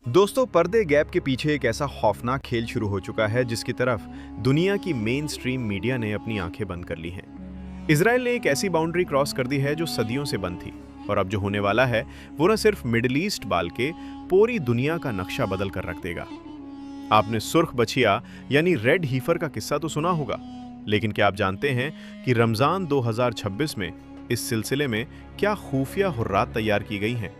दोस्तों, पर्दे गैप के पीछे एक ऐसा खौफनाक खेल शुरू हो चुका है जिसकी तरफ दुनिया की मेन स्ट्रीम मीडिया ने अपनी आंखें बंद कर ली हैं। इसराइल ने एक ऐसी बाउंड्री क्रॉस कर दी है जो सदियों से बंद थी, और अब जो होने वाला है वो न सिर्फ मिडिल ईस्ट बल्कि पूरी दुनिया का नक्शा बदल कर रख देगा। आपने सुर्ख बछिया यानी रेड हीफर का किस्सा तो सुना होगा, लेकिन क्या आप जानते हैं कि रमज़ान 2026 में इस सिलसिले में क्या खुफिया हुर्रात तैयार की गई हैं?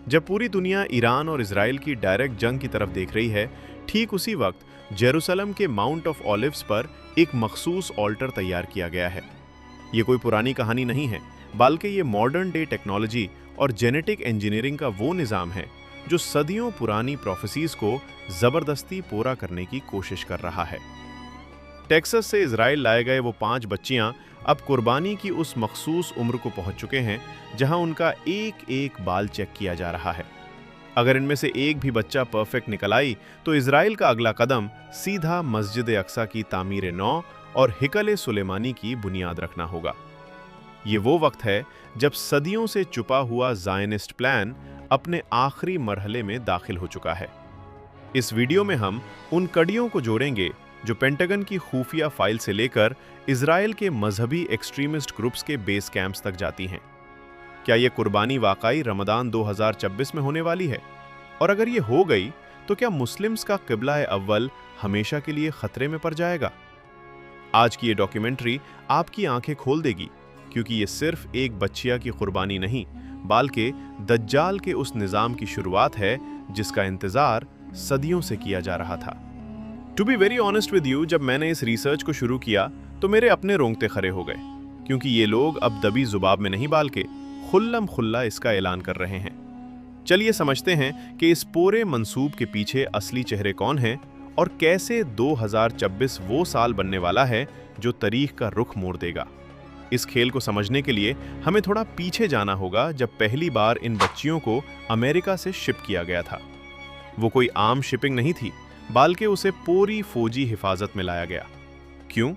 जब पूरी दुनिया ईरान और इजराइल की डायरेक्ट जंग की तरफ देख रही है, ठीक उसी वक्त जेरूसलम के माउंट ऑफ ऑलिव्स पर एक मखसूस ऑल्टर तैयार किया गया है। ये कोई पुरानी कहानी नहीं है, बल्कि ये मॉडर्न डे टेक्नोलॉजी और जेनेटिक इंजीनियरिंग का वो निज़ाम है जो सदियों पुरानी प्रोफेसीज को ज़बरदस्ती पूरा करने की कोशिश कर रहा है। टेक्सास से इजराइल लाए गए वो 5 बच्चियां अब कुर्बानी की उस मखसूस उम्र को पहुंच चुके हैं जहां उनका एक एक बाल चेक किया जा रहा है। अगर इनमें से एक भी बच्चा परफेक्ट निकल आई तो इजराइल का अगला कदम सीधा मस्जिद अक्सा की तामीर नौ और हिकल सुलेमानी की बुनियाद रखना होगा। ये वो वक्त है जब सदियों से छुपा हुआ ज़ायनिस्ट प्लान अपने आखिरी मरहले में दाखिल हो चुका है। इस वीडियो में हम उन कड़ियों को जोड़ेंगे जो पेंटागन की खुफिया फाइल से लेकर इजराइल के मजहबी एक्सट्रीमिस्ट ग्रुप्स के बेस कैंप्स तक जाती हैं। क्या यह कुर्बानी वाकई रमदान 2026 में होने वाली है? और अगर ये हो गई तो क्या मुस्लिम्स का किबला अव्वल हमेशा के लिए खतरे में पड़ जाएगा? आज की ये डॉक्यूमेंट्री आपकी आंखें खोल देगी, क्योंकि ये सिर्फ एक बच्चिया की कुर्बानी नहीं बल्कि दज्जाल के उस निज़ाम की शुरुआत है जिसका इंतजार सदियों से किया जा रहा था। To be very honest with you, जब मैंने इस रिसर्च को शुरू किया तो मेरे अपने रोंगटे खड़े हो गए, क्योंकि ये लोग अब दबी जुबाब में नहीं बल्कि खुल्लम खुल्ला इसका ऐलान कर रहे हैं। चलिए समझते हैं कि इस पूरे मंसूब के पीछे असली चेहरे कौन हैं और कैसे 2026 वो साल बनने वाला है जो तारीख का रुख मोड़ देगा। इस खेल को समझने के लिए हमें थोड़ा पीछे जाना होगा, जब पहली बार इन बच्चियों को अमेरिका से शिप किया गया था। वो कोई आम शिपिंग नहीं थी, बल्कि उसे पूरी फौजी हिफाजत में लाया गया। क्यों?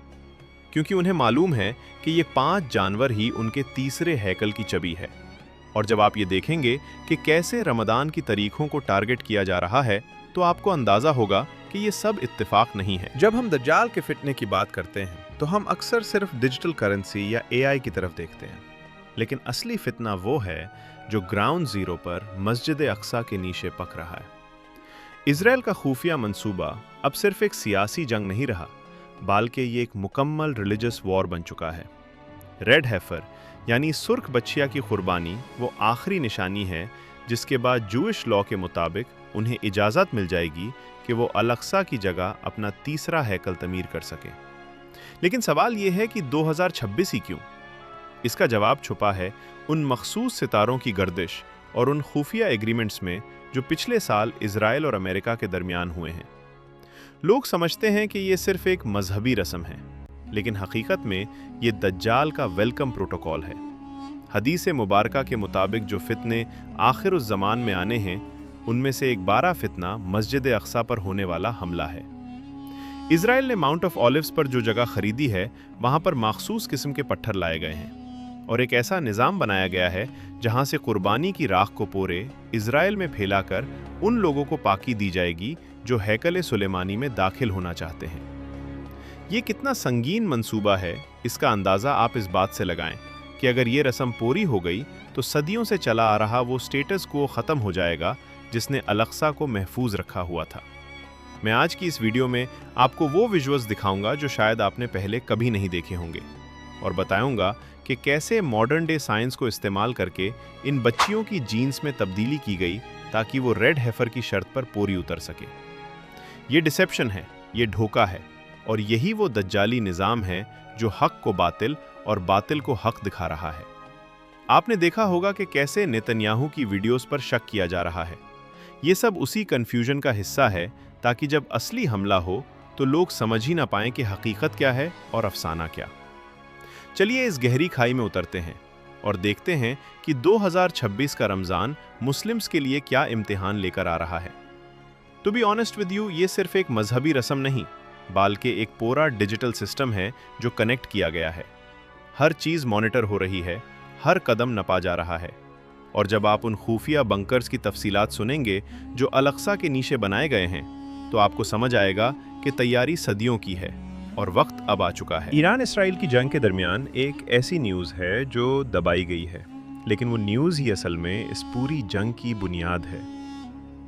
क्योंकि उन्हें मालूम है कि ये 5 जानवर ही उनके तीसरे हैकल की चाबी है। और जब आप ये देखेंगे कि कैसे रमदान की तारीखों को टारगेट किया जा रहा है, तो आपको अंदाजा होगा कि ये सब इत्तेफाक नहीं है। जब हम दज्जाल के फितने की बात करते हैं तो हम अक्सर सिर्फ डिजिटल करेंसी या एआई की तरफ देखते हैं, लेकिन असली फितना वो है जो ग्राउंड जीरो पर मस्जिद अक्सा के नीचे पक रहा है। इजराइल का खुफिया मंसूबा अब सिर्फ एक सियासी जंग नहीं रहा, बल्कि ये एक मुकम्मल रिलीजियस वॉर बन चुका है। रेड हेफर यानी सुर्ख बच्चिया की कुर्बानी वो आखिरी निशानी है जिसके बाद जूइश लॉ के मुताबिक उन्हें इजाज़त मिल जाएगी कि वो अल-अक्सा की जगह अपना तीसरा हैकल तमीर कर सकें। लेकिन सवाल ये है कि 2026 ही क्यों? इसका जवाब छुपा है उन मखसूस सितारों की गर्दिश और उन खुफिया एग्रीमेंट्स में जो पिछले साल इजराइल और अमेरिका के दरमियान हुए हैं। लोग समझते हैं कि ये सिर्फ एक मजहबी रस्म है, लेकिन हकीकत में ये दज्जाल का वेलकम प्रोटोकॉल है। हदीस मुबारका के मुताबिक जो फितने आखिर उस ज़मान में आने हैं, उनमें से एक 12 फितना मस्जिद अक्सा पर होने वाला हमला है। इजराइल ने माउंट ऑफ ऑलिव्स पर जो जगह खरीदी है, वहाँ पर मखसूस किस्म के पत्थर लाए गए हैं और एक ऐसा निज़ाम बनाया गया है जहाँ से कुर्बानी की राख को पूरे इजराइल में फैलाकर उन लोगों को पाकी दी जाएगी जो हैकल सुलेमानी में दाखिल होना चाहते हैं। ये कितना संगीन मंसूबा है, इसका अंदाज़ा आप इस बात से लगाएं कि अगर ये रस्म पूरी हो गई तो सदियों से चला आ रहा वो स्टेटस को ख़त्म हो जाएगा जिसने अल-अक्सा को महफूज रखा हुआ था। मैं आज की इस वीडियो में आपको वो विजुअल्स दिखाऊंगा जो शायद आपने पहले कभी नहीं देखे होंगे, और बताऊंगा कि कैसे मॉडर्न डे साइंस को इस्तेमाल करके इन बच्चियों की जीन्स में तब्दीली की गई ताकि वो रेड हेफर की शर्त पर पूरी उतर सके। ये डिसेप्शन है, ये धोखा है, और यही वो दज्जाली निज़ाम है जो हक को बातिल और बातिल को हक दिखा रहा है। आपने देखा होगा कि कैसे नेतन्याहू की वीडियोस पर शक किया जा रहा है। ये सब उसी कन्फ्यूजन का हिस्सा है ताकि जब असली हमला हो तो लोग समझ ही ना पाएं कि हकीकत क्या है और अफसाना क्या। चलिए इस गहरी खाई में उतरते हैं और देखते हैं कि 2026 का रमज़ान मुस्लिम्स के लिए क्या इम्तिहान लेकर आ रहा है। To be honest with you, ये सिर्फ एक मजहबी रस्म नहीं बल्कि एक पूरा डिजिटल सिस्टम है जो कनेक्ट किया गया है। हर चीज़ मॉनिटर हो रही है, हर कदम नपा जा रहा है। اور جب آپ ان خفیہ بنکرز کی تفصیلات سنیں گے جو الاقصی کے نیچے بنائے گئے ہیں تو آپ کو سمجھ آئے گا کہ تیاری صدیوں کی ہے اور وقت اب آ چکا ہے۔ ایران اسرائیل کی جنگ کے درمیان ایک ایسی نیوز ہے جو دبائی گئی ہے، لیکن وہ نیوز ہی اصل میں اس پوری جنگ کی بنیاد ہے۔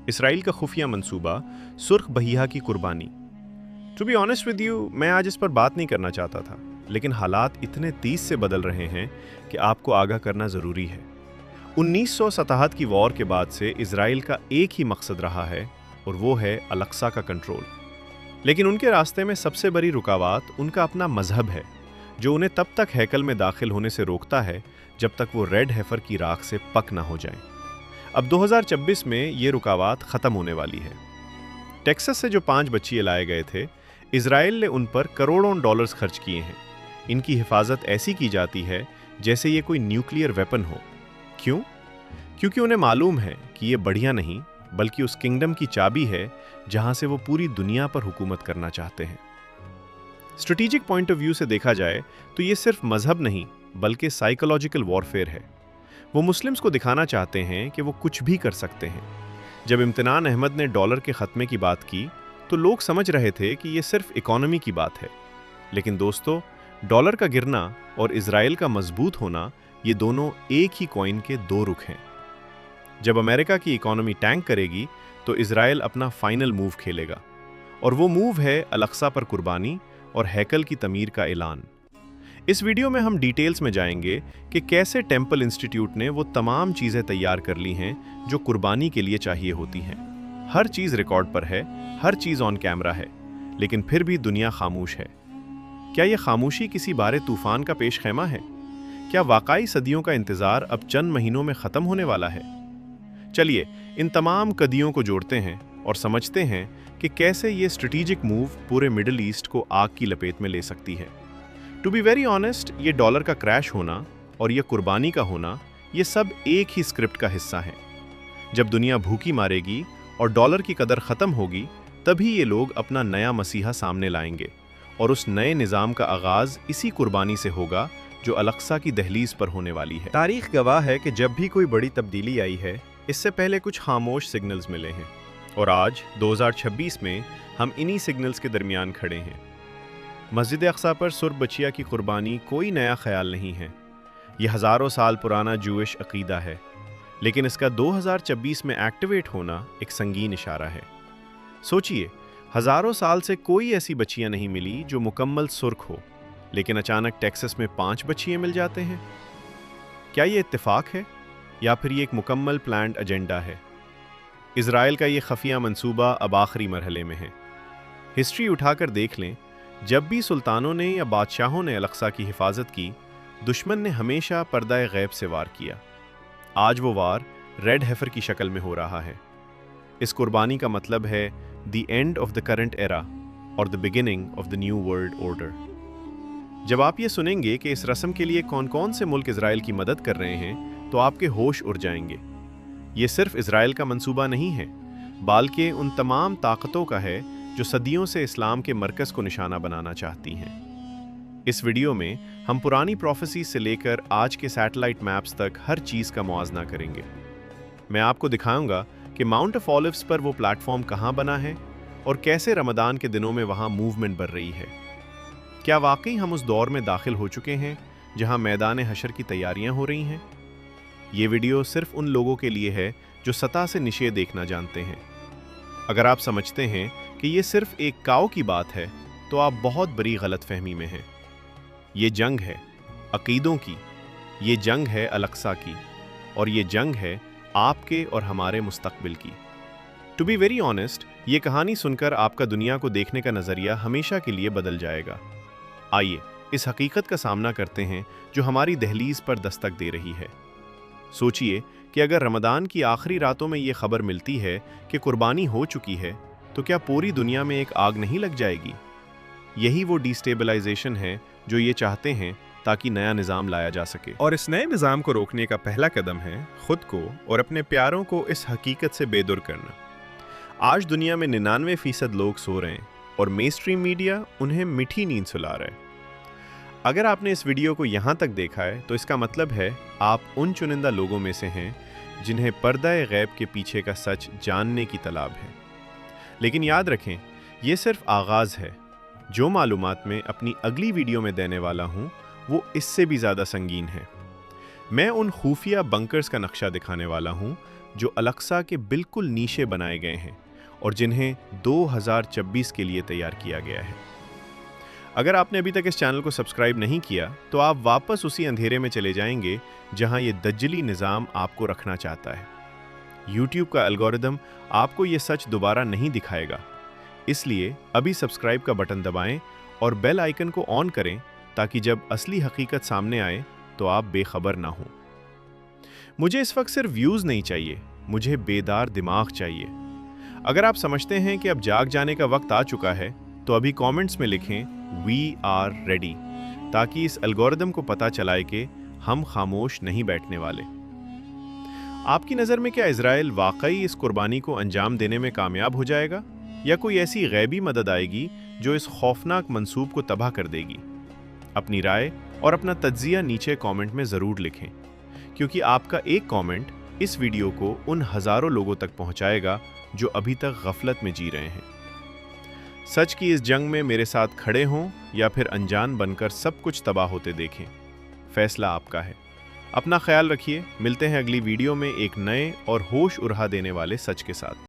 اسرائیل کا خفیہ منصوبہ سرخ بہیہ کی قربانی۔ To be honest with you, میں آج اس پر بات نہیں کرنا چاہتا تھا، لیکن حالات اتنے تیز سے بدل رہے ہیں کہ آپ کو آگاہ کرنا ضروری ہے۔ 1967 کی وار کے بعد سے اسرائیل کا ایک ہی مقصد رہا ہے اور وہ ہے الاقصی کا کنٹرول، لیکن ان کے راستے میں سب سے بڑی رکاوٹ ان کا اپنا مذہب ہے، جو انہیں تب تک ہیکل میں داخل ہونے سے روکتا ہے جب تک وہ ریڈ ہیفر کی راکھ سے پک نہ ہو جائیں۔ اب 2026 میں یہ رکاوٹ ختم ہونے والی ہے۔ ٹیکسس سے جو 5 بچے لائے گئے تھے، اسرائیل نے ان پر کروڑوں ڈالرز خرچ کیے ہیں۔ ان کی حفاظت ایسی کی جاتی ہے جیسے یہ کوئی نیوکلیئر ویپن ہو۔ کیوں؟ کیونکہ انہیں معلوم ہے کہ یہ بڑھیا نہیں بلکہ اس کنگڈم کی چابی ہے جہاں سے وہ پوری دنیا پر حکومت کرنا چاہتے ہیں۔ اسٹریٹجک پوائنٹ آف ویو سے دیکھا جائے تو یہ صرف مذہب نہیں بلکہ سائیکولوجیکل وارفیئر ہے۔ وہ مسلمز کو دکھانا چاہتے ہیں کہ وہ کچھ بھی کر سکتے ہیں۔ جب امتنان احمد نے ڈالر کے خاتمے کی بات کی تو لوگ سمجھ رہے تھے کہ یہ صرف اکانومی کی بات ہے، لیکن دوستو، ڈالر کا گرنا اور اسرائیل کا مضبوط ہونا یہ دونوں ایک ہی کوئن کے 2 رخ ہیں۔ جب امریکہ کی اکانومی ٹینک کرے گی تو اسرائیل اپنا فائنل موو کھیلے گا، اور وہ موو ہے الاقصی پر قربانی اور ہیکل کی تعمیر کا اعلان۔ اس ویڈیو میں ہم ڈیٹیلز میں جائیں گے کہ کیسے ٹیمپل انسٹیٹیوٹ نے وہ تمام چیزیں تیار کر لی ہیں جو قربانی کے لیے چاہیے ہوتی ہیں۔ ہر چیز ریکارڈ پر ہے، ہر چیز آن کیمرہ ہے، لیکن پھر بھی دنیا خاموش ہے۔ کیا یہ خاموشی کسی بارے طوفان کا پیش خیمہ ہے؟ کیا واقعی صدیوں کا انتظار اب چند مہینوں میں ختم ہونے والا ہے؟ چلیے ان تمام قدیوں کو جوڑتے ہیں اور سمجھتے ہیں کہ کیسے یہ اسٹریٹجک موو پورے مڈل ایسٹ کو آگ کی لپیٹ میں لے سکتی ہے۔ ٹو بی ویری آنیسٹ، یہ ڈالر کا کریش ہونا اور یہ قربانی کا ہونا، یہ سب ایک ہی اسکرپٹ کا حصہ ہیں۔ جب دنیا بھوکی مارے گی اور ڈالر کی قدر ختم ہوگی، تبھی یہ لوگ اپنا نیا مسیحا سامنے لائیں گے، اور اس نئے نظام کا آغاز اسی قربانی سے ہوگا جو الاقصی کی دہلیز پر ہونے والی ہے۔ تاریخ گواہ ہے کہ جب بھی کوئی بڑی تبدیلی آئی ہے، اس سے پہلے کچھ خاموش سگنلز ملے ہیں، اور آج 2026 میں ہم انہی سگنلز کے درمیان کھڑے ہیں۔ مسجد اقصی پر سرخ بچیا کی قربانی کوئی نیا خیال نہیں ہے، یہ ہزاروں سال پرانا جوئش عقیدہ ہے، لیکن اس کا 2026 میں ایکٹیویٹ ہونا ایک سنگین اشارہ ہے۔ سوچئے، ہزاروں سال سے کوئی ایسی بچیاں نہیں ملی جو مکمل سرخ ہو، لیکن اچانک ٹیکسس میں 5 بچیاں مل جاتے ہیں۔ کیا یہ اتفاق ہے یا پھر یہ ایک مکمل پلانڈ ایجنڈا ہے؟ اسرائیل کا یہ خفیہ منصوبہ اب آخری مرحلے میں ہے۔ ہسٹری اٹھا کر دیکھ لیں، جب بھی سلطانوں نے یا بادشاہوں نے الاقصی کی حفاظت کی، دشمن نے ہمیشہ پردہ غیب سے وار کیا۔ آج وہ وار ریڈ ہیفر کی شکل میں ہو رہا ہے۔ اس قربانی کا مطلب ہے the end of the current era اور the beginning of the new world order. جب آپ یہ سنیں گے کہ اس رسم کے لیے کون کون سے ملک اسرائیل کی مدد کر رہے ہیں تو آپ کے ہوش اڑ جائیں گے۔ یہ صرف اسرائیل کا منصوبہ نہیں ہے، بلکہ ان تمام طاقتوں کا ہے جو صدیوں سے اسلام کے مرکز کو نشانہ بنانا چاہتی ہیں۔ اس ویڈیو میں ہم پرانی پروفیسی سے لے کر آج کے سیٹلائٹ میپس تک ہر چیز کا موازنہ کریں گے۔ میں آپ کو دکھاؤں گا کہ ماؤنٹ آف اولیوز پر وہ پلیٹ فارم کہاں بنا ہے اور کیسے رمضان کے دنوں میں وہاں موومنٹ بڑھ رہی ہے۔ کیا واقعی ہم اس دور میں داخل ہو چکے ہیں جہاں میدان حشر کی تیاریاں ہو رہی ہیں؟ یہ ویڈیو صرف ان لوگوں کے لیے ہے جو سطح سے نیچے دیکھنا جانتے ہیں۔ اگر آپ سمجھتے ہیں کہ یہ صرف ایک کاؤ کی بات ہے تو آپ بہت بڑی غلط فہمی میں ہیں۔ یہ جنگ ہے عقیدوں کی، یہ جنگ ہے الاقصی کی، اور یہ جنگ ہے آپ کے اور ہمارے مستقبل کی۔ ٹو بی ویری آنیسٹ، یہ کہانی سن کر آپ کا دنیا کو دیکھنے کا نظریہ ہمیشہ کے لیے بدل جائے گا۔ آئیے اس حقیقت کا سامنا کرتے ہیں جو ہماری دہلیز پر دستک دے رہی ہے۔ سوچئے کہ اگر رمضان کی آخری راتوں میں یہ خبر ملتی ہے کہ قربانی ہو چکی ہے تو کیا پوری دنیا میں ایک آگ نہیں لگ جائے گی؟ یہی وہ ڈیسٹیبلائزیشن ہے جو یہ چاہتے ہیں تاکہ نیا نظام لایا جا سکے۔ اور اس نئے نظام کو روکنے کا پہلا قدم ہے خود کو اور اپنے پیاروں کو اس حقیقت سے بے دور کرنا۔ آج دنیا میں 99% لوگ سو رہے ہیں اور مین اسٹریم میڈیا انہیں میٹھی نیند سلا رہا ہے۔ اگر آپ نے اس ویڈیو کو یہاں تک دیکھا ہے تو اس کا مطلب ہے آپ ان چنندہ لوگوں میں سے ہیں जिन्हें पर्दा-ए गैब के पीछे का सच जानने की तलाब है। लेकिन याद रखें, ये सिर्फ आगाज़ है। जो मालूमात मैं अपनी अगली वीडियो में देने वाला हूँ वो इससे भी ज़्यादा संगीन है। मैं उन खुफिया बंकर्स का नक्शा दिखाने वाला हूँ जो अलक्सा के बिल्कुल नीचे बनाए गए हैं और जिन्हें 2026 के लिए तैयार किया गया है। अगर आपने अभी तक इस चैनल को सब्सक्राइब नहीं किया तो आप वापस उसी अंधेरे में चले जाएंगे जहां ये दज्जली निज़ाम आपको रखना चाहता है। YouTube का एल्गोरिदम आपको ये सच दोबारा नहीं दिखाएगा, इसलिए अभी सब्सक्राइब का बटन दबाएं और बेल आइकन को ऑन करें ताकि जब असली हकीकत सामने आए तो आप बेखबर ना हों। मुझे इस वक्त सिर्फ व्यूज़ नहीं चाहिए, मुझे बेदार दिमाग चाहिए। अगर आप समझते हैं कि अब जाग जाने का वक्त आ चुका है तो अभी कमेंट्स में लिखें वी आर रेडी, ताकि इस एल्गोरिदम को पता चलाए कि हम खामोश नहीं बैठने वाले। आपकी नज़र में क्या इजराइल वाकई इस कुर्बानी को अंजाम देने में कामयाब हो जाएगा, या कोई ऐसी गैबी मदद आएगी जो इस खौफनाक मंसूब को तबाह कर देगी? अपनी राय और अपना तज्जिया नीचे कमेंट में ज़रूर लिखें, क्योंकि आपका एक कमेंट इस वीडियो को उन हज़ारों लोगों तक पहुंचाएगा जो अभी तक गफलत में जी रहे हैं। सच की इस जंग में मेरे साथ खड़े हों या फिर अनजान बनकर सब कुछ तबाह होते देखें, फैसला आपका है। अपना ख्याल रखिए, मिलते हैं अगली वीडियो में एक नए और होश उड़ा देने वाले सच के साथ।